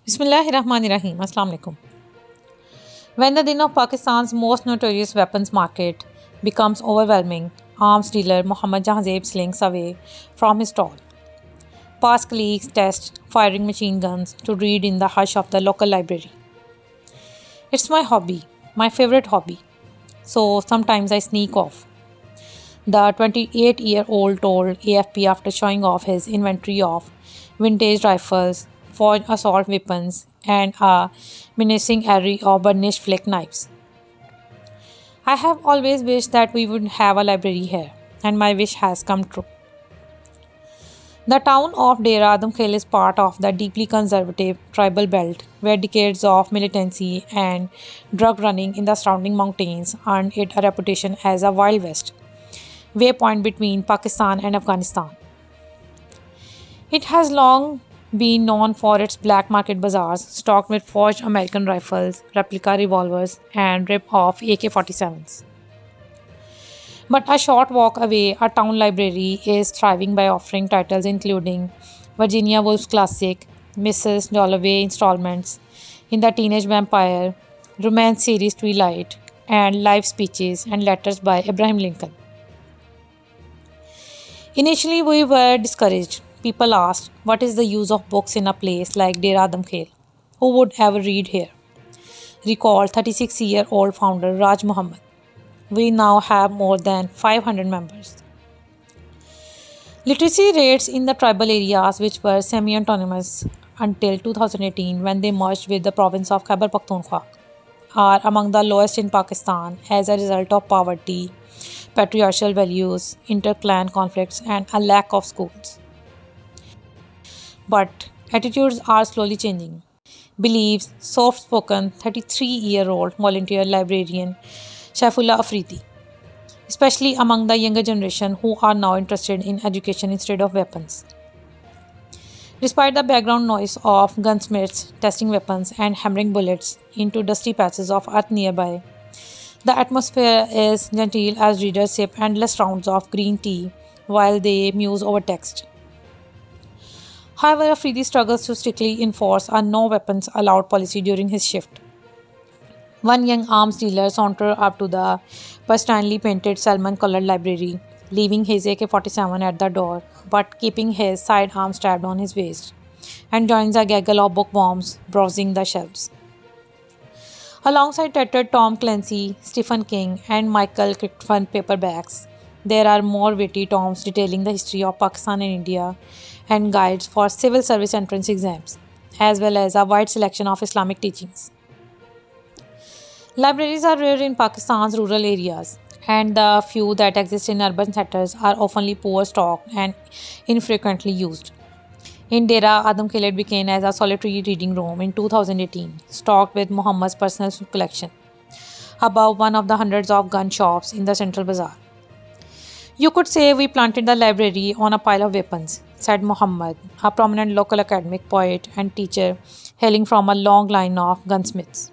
Bismillahirrahmanirrahim. Assalamu alaikum. When the din of Pakistan's most notorious weapons market becomes overwhelming, arms dealer Muhammad Jahanzeb slinks away from his stall. Past colleagues test firing machine guns to read in the hush of the local library. It's my hobby, my favorite hobby. So sometimes I sneak off. The 28-year-old told AFP after showing off his inventory of vintage rifles, forged assault weapons, and a menacing array of burnished flake knives. I have always wished that we would have a library here, and my wish has come true. The town of ADAMKHEL is part of the deeply conservative tribal belt where decades of militancy and drug running in the surrounding mountains earned it a reputation as a Wild West waypoint between Pakistan and Afghanistan. It has long been known for its black market bazaars stocked with forged American rifles, replica revolvers, and rip-off AK-47s. But a short walk away, a town library is thriving by offering titles including Virginia Woolf's classic, Mrs. Dalloway installments, In the Teenage Vampire, romance series Twilight, and live speeches and letters by Abraham Lincoln. Initially, we were discouraged. People asked, what is the use of books in a place like ADAMKHEL? Who would ever read here? Recalled 36-year-old founder Raj Muhammad. We now have more than 500 members. Literacy rates in the tribal areas, which were semi-autonomous until 2018 when they merged with the province of Khyber Pakhtunkhwa, are among the lowest in Pakistan as a result of poverty, patriarchal values, inter-clan conflicts, and a lack of schools. But attitudes are slowly changing, believes soft-spoken 33-year-old volunteer librarian Shaifullah Afridi, especially among the younger generation who are now interested in education instead of weapons. Despite the background noise of gunsmiths testing weapons and hammering bullets into dusty patches of earth nearby, the atmosphere is genteel as readers sip endless rounds of green tea while they muse over text. However, Afridi struggles to strictly enforce a no weapons allowed policy during his shift. One young arms dealer sauntered up to the pristinely painted salmon-colored library, leaving his AK-47 at the door, but keeping his sidearm strapped on his waist, and joins a gaggle of bookworms browsing the shelves. Alongside tattered Tom Clancy, Stephen King, and Michael Crichton paperbacks, there are more witty tomes detailing the history of Pakistan and India, and guides for civil service entrance exams, as well as a wide selection of Islamic teachings. Libraries are rare in Pakistan's rural areas, and the few that exist in urban centers are often poor stocked and infrequently used. In Dera, ADAMKHEL it began as a solitary reading room in 2018, stocked with Muhammad's personal collection, above one of the hundreds of gun shops in the central bazaar. You could say we planted the library on a pile of weapons, said Muhammad, a prominent local academic, poet, and teacher hailing from a long line of gunsmiths.